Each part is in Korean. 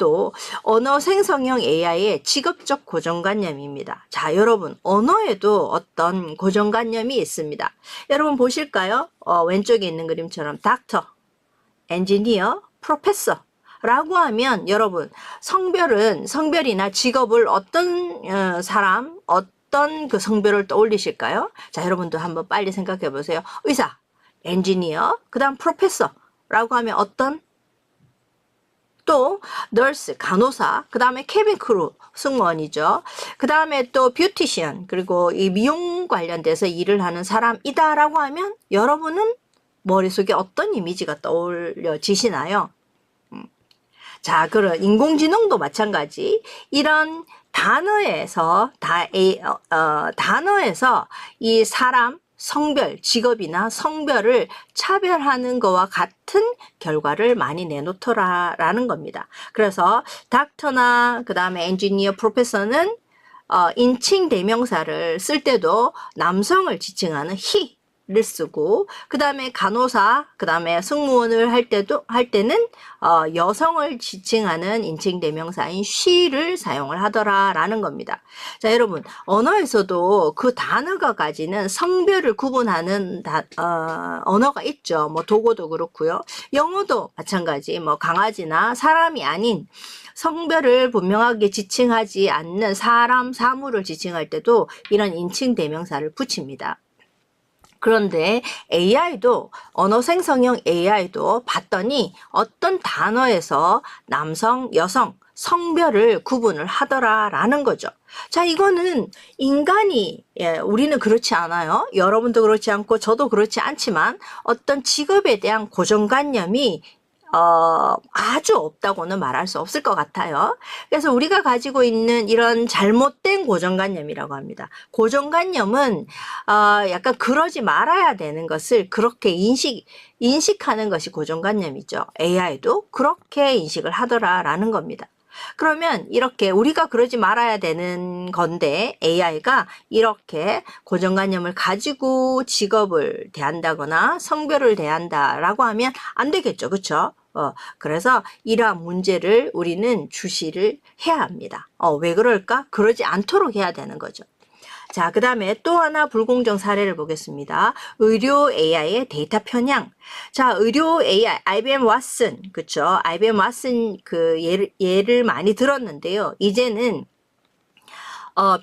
이것도 언어 생성형 AI의 직업적 고정관념입니다. 자, 여러분, 언어에도 어떤 고정관념이 있습니다. 여러분 보실까요? 왼쪽에 있는 그림처럼 닥터, 엔지니어, 프로페서 라고 하면 여러분 성별이나 직업을 어떤 사람, 어떤 그 성별을 떠올리실까요? 자, 여러분도 한번 빨리 생각해 보세요. 의사, 엔지니어, 그 다음 프로페서 라고 하면 어떤? 또 널스, 간호사, 그 다음에 케빈 크루, 승무원이죠. 그 다음에 또 뷰티션, 그리고 이 미용 관련돼서 일을 하는 사람이다 라고 하면 여러분은 머릿속에 어떤 이미지가 떠올려지시나요? 자, 그런 인공지능도 마찬가지. 이런 단어에서 단어에서 이 사람, 성별, 직업이나 성별을 차별하는 것과 같은 결과를 많이 내놓더라라는 겁니다. 그래서 닥터나 그 다음에 엔지니어, 프로페서는 인칭 대명사를 쓸 때도 남성을 지칭하는 he를 쓰고, 그 다음에 간호사, 그 다음에 승무원을 할 때는 여성을 지칭하는 인칭 대명사인 she를 사용을 하더라라는 겁니다. 자, 여러분, 언어에서도 그 단어가 가지는 성별을 구분하는 언어가 있죠. 뭐 도고도 그렇고요. 영어도 마찬가지. 뭐 강아지나 사람이 아닌 성별을 분명하게 지칭하지 않는 사람, 사물을 지칭할 때도 이런 인칭 대명사를 붙입니다. 그런데 AI도, 언어 생성형 AI도 봤더니 어떤 단어에서 남성, 여성, 성별을 구분을 하더라라는 거죠. 자, 이거는 인간이, 우리는 그렇지 않아요. 여러분도 그렇지 않고 저도 그렇지 않지만 어떤 직업에 대한 고정관념이 아주 없다고는 말할 수 없을 것 같아요. 그래서 우리가 가지고 있는 이런 잘못된 고정관념이라고 합니다. 고정관념은 약간 그러지 말아야 되는 것을 그렇게 인식하는 것이 고정관념이죠. AI도 그렇게 인식을 하더라라는 겁니다. 그러면 이렇게 우리가 그러지 말아야 되는 건데 AI가 이렇게 고정관념을 가지고 직업을 대한다거나 성별을 대한다라고 하면 안 되겠죠. 그렇죠? 그래서 이러한 문제를 우리는 주시를 해야 합니다. 왜 그럴까? 그러지 않도록 해야 되는 거죠. 자, 그 다음에 또 하나 불공정 사례를 보겠습니다. 의료 AI의 데이터 편향. 자, 의료 AI, IBM 왓슨, 그쵸? IBM 왓슨 그 예를 많이 들었는데요. 이제는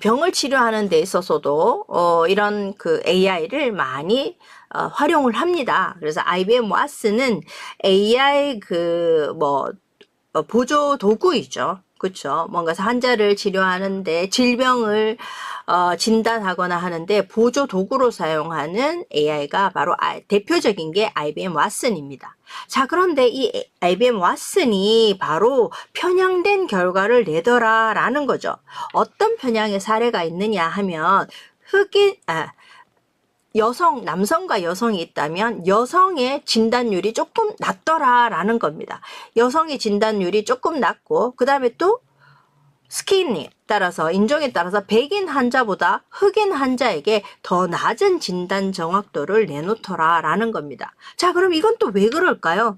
병을 치료하는 데 있어서도 이런 그 AI를 많이 활용을 합니다. 그래서 IBM 왓슨은 AI 보조 도구이죠. 그렇죠. 뭔가 환자를 치료하는데 질병을 진단하거나 하는데 보조 도구로 사용하는 AI가 바로 대표적인 게 IBM 왓슨입니다. 자, 그런데 이 IBM 왓슨이 바로 편향된 결과를 내더라라는 거죠. 어떤 편향의 사례가 있느냐 하면 남성과 여성이 있다면 여성의 진단율이 조금 낮더라라는 겁니다. 여성의 진단율이 조금 낮고, 그 다음에 또 스킨에 따라서, 인종에 따라서 백인 환자보다 흑인 환자에게 더 낮은 진단 정확도를 내놓더라라는 겁니다. 자, 그럼 이건 또 왜 그럴까요?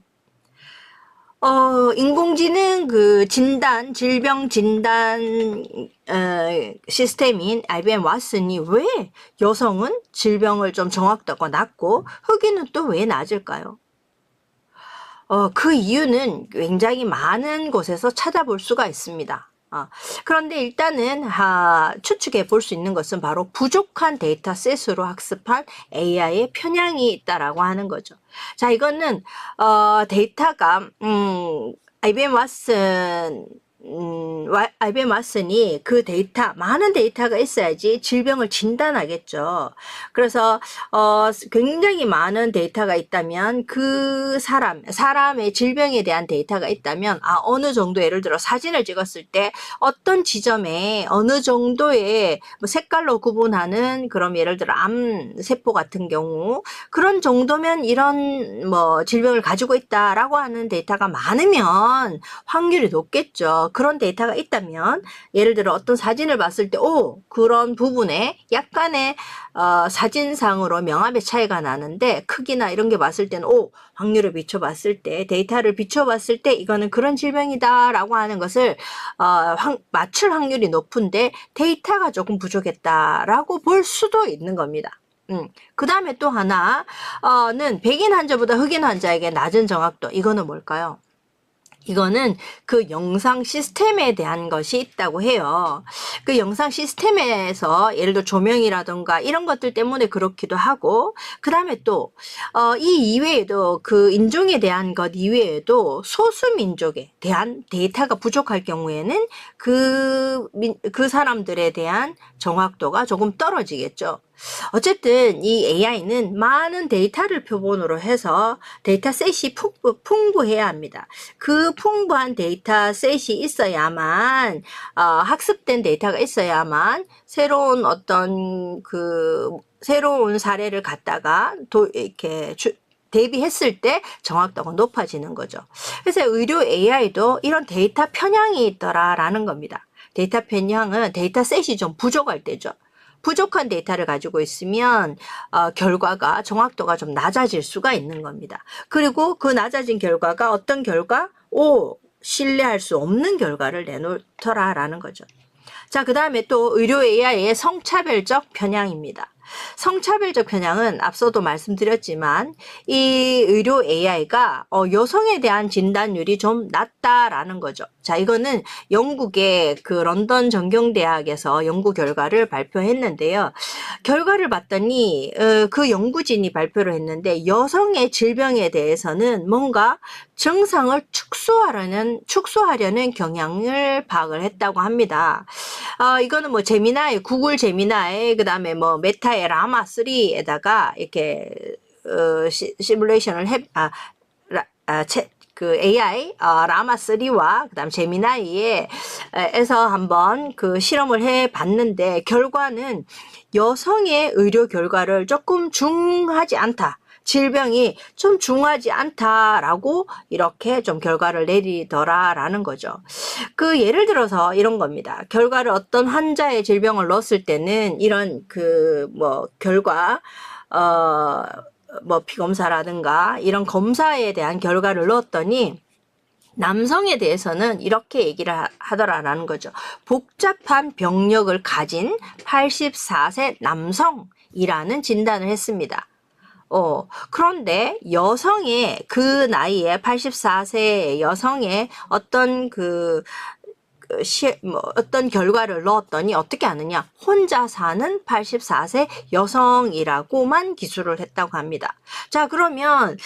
인공지능 질병 진단 시스템인 IBM 왓슨이 왜 여성은 질병을 좀 정확도가 낮고 흑인은 또 왜 낮을까요? 그 이유는 굉장히 많은 곳에서 찾아볼 수가 있습니다. 그런데 일단은 추측해 볼 수 있는 것은 바로 부족한 데이터셋으로 학습한 AI의 편향이 있다라고 하는 거죠. 자, 이거는 데이터가 IBM 왓슨이 그 많은 데이터가 있어야지 질병을 진단하겠죠. 그래서 굉장히 많은 데이터가 있다면 그 사람의 질병에 대한 데이터가 있다면 어느 정도, 예를 들어 사진을 찍었을 때 어떤 지점에 어느 정도의 색깔로 구분하는, 그럼 예를 들어 암세포 같은 경우 그런 정도면 이런 질병을 가지고 있다라고 하는 데이터가 많으면 확률이 높겠죠. 그런 데이터가 있다면 예를 들어 어떤 사진을 봤을 때 그런 부분에 약간의 사진상으로 명암의 차이가 나는데 크기나 이런 게 봤을 때는 확률을 비춰봤을 때 데이터를 비춰봤을 때 이거는 그런 질병이다 라고 하는 것을 맞출 확률이 높은데 데이터가 조금 부족했다라고 볼 수도 있는 겁니다. 그 다음에 또 하나는 백인 환자보다 흑인 환자에게 낮은 정확도. 이거는 뭘까요? 이거는 그 영상 시스템에 대한 것이 있다고 해요. 그 영상 시스템에서 예를 들어 조명이라던가 이런 것들 때문에 그렇기도 하고, 그 다음에 또, 이 이외에도 그 인종에 대한 것 이외에도 소수민족에 대한 데이터가 부족할 경우에는 그 사람들에 대한 정확도가 조금 떨어지겠죠. 어쨌든 이 AI는 많은 데이터를 표본으로 해서 데이터셋이 풍부해야 합니다. 그 풍부한 데이터셋이 있어야만 학습된 데이터가 있어야만 새로운 새로운 사례를 갖다가 이렇게 대비했을 때 정확도가 높아지는 거죠. 그래서 의료 AI도 이런 데이터 편향이 있더라라는 겁니다. 데이터 편향은 데이터셋이 좀 부족할 때죠. 부족한 데이터를 가지고 있으면 결과가 정확도가 좀 낮아질 수가 있는 겁니다. 그리고 그 낮아진 결과가 어떤 결과? 신뢰할 수 없는 결과를 내놓더라라는 거죠. 자, 그 다음에 또 의료 AI의 성차별적 편향입니다. 성차별적 편향은 앞서도 말씀드렸지만 이 의료 AI가 여성에 대한 진단율이 좀 낮다라는 거죠. 자, 이거는 영국의 그 런던 정경대학에서 연구 결과를 발표했는데요. 결과를 봤더니 그 연구진이 발표를 했는데 여성의 질병에 대해서는 뭔가 증상을 축소하려는 경향을 파악을 했다고 합니다. 이거는 뭐 구글 제미나이, 그 다음에 뭐 메타의 라마 3에다가 이렇게 시뮬레이션을 그 AI 라마 3와 그다음 제미나이에서 한번 그 실험을 해 봤는데 결과는 여성의 의료 결과를 조금 중하지 않다. 질병이 좀 중하지 않다라고 이렇게 좀 결과를 내리더라라는 거죠. 그 예를 들어서 이런 겁니다. 결과를 어떤 환자의 질병을 넣었을 때는 이런 결과 피검사라든가 이런 검사에 대한 결과를 넣었더니 남성에 대해서는 이렇게 얘기를 하더라라는 거죠. 복잡한 병력을 가진 84세 남성이라는 진단을 했습니다. 그런데 여성의 그 나이에 84세 여성의 어떤 어떤 결과를 넣었더니 어떻게 하느냐? 혼자 사는 84세 여성이라고만 기술을 했다고 합니다. 자, 그러면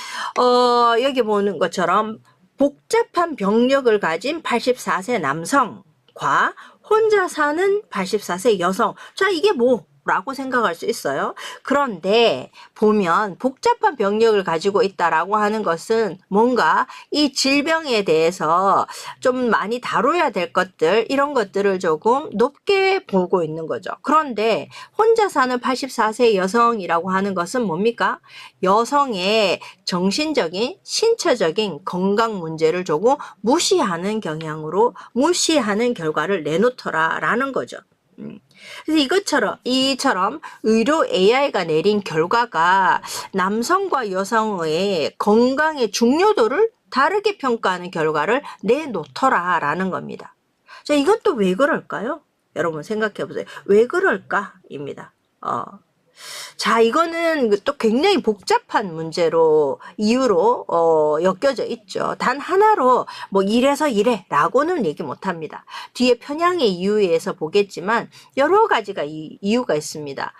여기 보는 것처럼 복잡한 병력을 가진 84세 남성과 혼자 사는 84세 여성. 자, 이게 라고 생각할 수 있어요. 그런데 보면 복잡한 병력을 가지고 있다라고 하는 것은 뭔가 이 질병에 대해서 좀 많이 다뤄야 될 것들, 이런 것들을 조금 높게 보고 있는 거죠. 그런데 혼자 사는 84세 여성이라고 하는 것은 뭡니까? 여성의 정신적인, 신체적인 건강 문제를 조금 무시하는 결과를 내놓더라라는 거죠. 그래서 이처럼 의료 AI가 내린 결과가 남성과 여성의 건강의 중요도를 다르게 평가하는 결과를 내놓더라라는 겁니다. 자, 이건 또 왜 그럴까요? 여러분 생각해 보세요. 왜 그럴까입니다. 자, 이거는 또 굉장히 복잡한 이유로 엮여져 있죠. 단 하나로 이래서 이래라고는 얘기 못합니다. 뒤에 편향의 이유에서 보겠지만 여러 가지가 이유가 있습니다.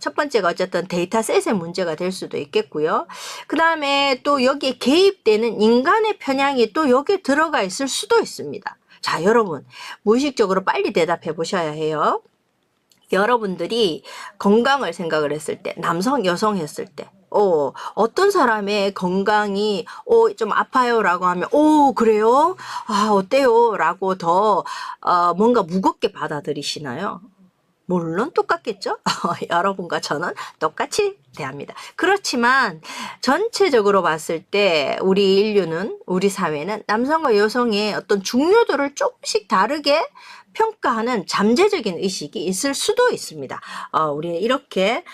첫 번째가 어쨌든 데이터셋의 문제가 될 수도 있겠고요. 그 다음에 또 여기에 개입되는 인간의 편향이 또 여기에 들어가 있을 수도 있습니다. 자, 여러분 무의식적으로 빨리 대답해 보셔야 해요. 여러분들이 건강을 생각을 했을 때, 남성, 여성 했을 때, 어떤 사람의 건강이, 좀 아파요 라고 하면, 그래요? 어때요? 라고 더, 뭔가 무겁게 받아들이시나요? 물론 똑같겠죠? 여러분과 저는 똑같이 대합니다. 그렇지만 전체적으로 봤을 때 우리 인류는, 우리 사회는 남성과 여성의 어떤 중요도를 조금씩 다르게 평가하는 잠재적인 의식이 있을 수도 있습니다. 우리 이렇게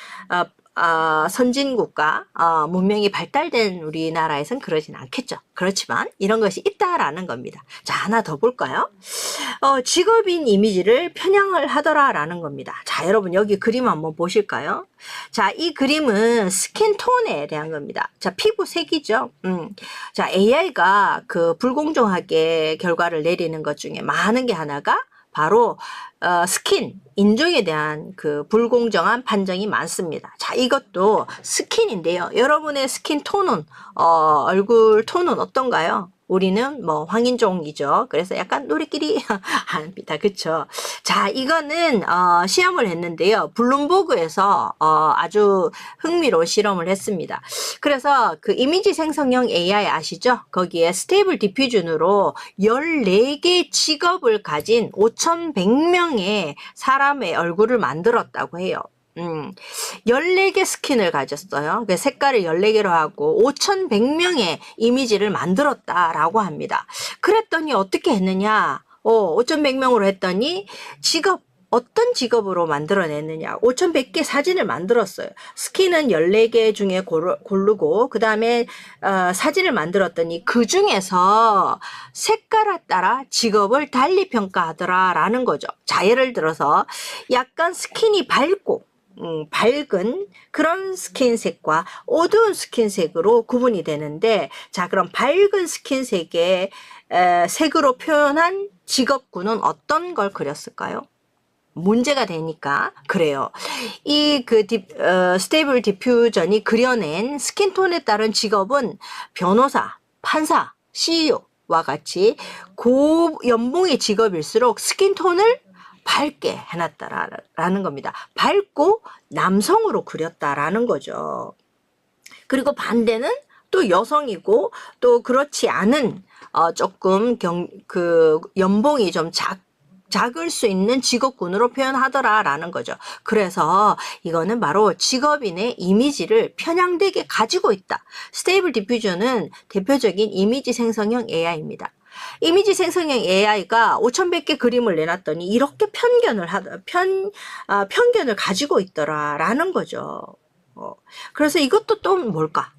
선진국가, 문명이 발달된 우리나라에선 그러진 않겠죠. 그렇지만 이런 것이 있다라는 겁니다. 자, 하나 더 볼까요? 직업인 이미지를 편향을 하더라라는 겁니다. 자, 여러분 여기 그림 한번 보실까요? 자, 이 그림은 스킨톤에 대한 겁니다. 자, 피부색이죠. 자, AI가 그 불공정하게 결과를 내리는 것 중에 많은 게 하나가 바로 스킨, 인종에 대한 그 불공정한 판정이 많습니다. 자, 이것도 스킨인데요. 여러분의 스킨 톤은, 얼굴 톤은 어떤가요? 우리는 뭐 황인종이죠. 그래서 약간 우리끼리 합니다. 그쵸? 자, 이거는 시험을 했는데요. 블룸버그에서 아주 흥미로운 실험을 했습니다. 그래서 그 이미지 생성형 AI 아시죠? 거기에 스테이블 디퓨전으로 14개 직업을 가진 5,100명의 사람의 얼굴을 만들었다고 해요. 14개 스킨을 가졌어요. 그 색깔을 14개로 하고 5,100명의 이미지를 만들었다라고 합니다. 그랬더니 어떻게 했느냐? 5,100명으로 했더니 어떤 직업으로 만들어냈느냐? 5,100개 사진을 만들었어요. 스킨은 14개 중에 고르고 그 다음에 사진을 만들었더니 그 중에서 색깔에 따라 직업을 달리 평가하더라라는 거죠. 자, 예를 들어서 약간 스킨이 밝은 그런 스킨색과 어두운 스킨색으로 구분이 되는데, 자, 그럼 밝은 스킨색의 색으로 표현한 직업군은 어떤 걸 그렸을까요? 문제가 되니까 그래요. 이 스테이블 디퓨전이 그려낸 스킨톤에 따른 직업은 변호사, 판사, CEO와 같이 고연봉의 직업일수록 스킨톤을 밝게 해놨다라는 겁니다. 밝고 남성으로 그렸다라는 거죠. 그리고 반대는 또 여성이고 또 그렇지 않은 조금 연봉이 좀 작을 수 있는 직업군으로 표현하더라라는 거죠. 그래서 이거는 바로 직업인의 이미지를 편향되게 가지고 있다. 스테이블 디퓨전은 대표적인 이미지 생성형 AI입니다. 이미지 생성형 AI가 5,100개 그림을 내놨더니 이렇게 편견을 가지고 있더라라는 거죠. 그래서 이것도 또 뭘까?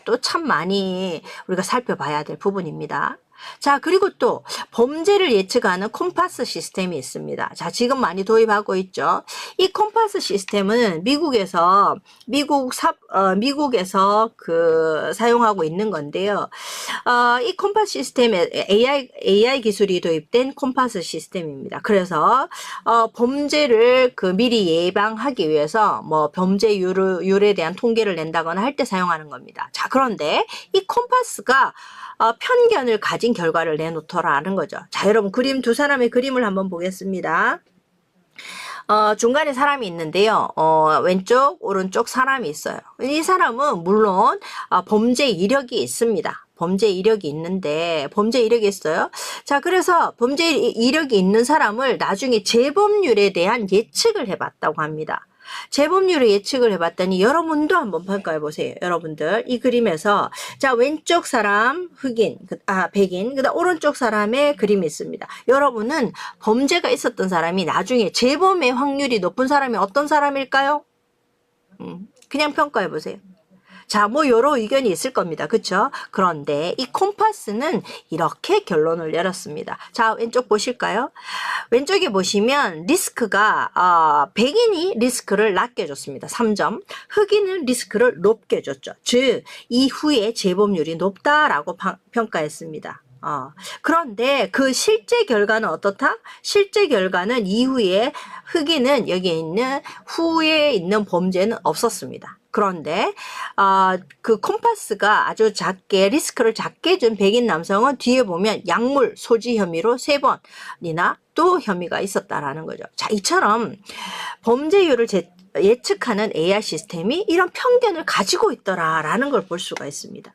또 참 많이 우리가 살펴봐야 될 부분입니다. 자, 그리고 또 범죄를 예측하는 콤파스 시스템이 있습니다. 자, 지금 많이 도입하고 있죠. 이 콤파스 시스템은 미국에서 사용하고 있는 건데요. 이 콤파스 시스템에 AI 기술이 도입된 콤파스 시스템입니다. 그래서 범죄를 미리 예방하기 위해서 뭐 범죄율에 대한 통계를 낸다거나 할 때 사용하는 겁니다. 자, 그런데 이 콤파스가 편견을 가진 결과를 내놓더라는 거죠. 자, 여러분 두 사람의 그림을 한번 보겠습니다. 중간에 사람이 있는데요. 왼쪽, 오른쪽 사람이 있어요. 이 사람은 물론 범죄 이력이 있습니다. 범죄 이력이 있는데 범죄 이력이 있어요. 자, 그래서 범죄 이력이 있는 사람을 나중에 재범률에 대한 예측을 해봤다고 합니다. 재범률을 예측을 해봤더니 여러분도 한번 평가해 보세요. 여러분들 이 그림에서 자, 왼쪽 사람 백인, 그다음 오른쪽 사람의 그림이 있습니다. 여러분은 범죄가 있었던 사람이 나중에 재범의 확률이 높은 사람이 어떤 사람일까요? 그냥 평가해 보세요. 자, 뭐 여러 의견이 있을 겁니다. 그쵸? 그런데 이 콤파스는 이렇게 결론을 내렸습니다. 자, 왼쪽 보실까요? 왼쪽에 보시면 리스크가 백인이 리스크를 낮게 줬습니다. 3점. 흑인은 리스크를 높게 줬죠. 즉 이후에 재범률이 높다라고 평가했습니다. 그런데 그 실제 결과는 어떻다? 실제 결과는 이후에 흑인은 여기에 있는 후에 있는 범죄는 없었습니다. 그런데 그 콤파스가 아주 리스크를 작게 준 백인 남성은 뒤에 보면 약물 소지 혐의로 3번이나 또 혐의가 있었다라는 거죠. 자, 이처럼 범죄율을 예측하는 AI 시스템이 이런 편견을 가지고 있더라라는 걸 볼 수가 있습니다.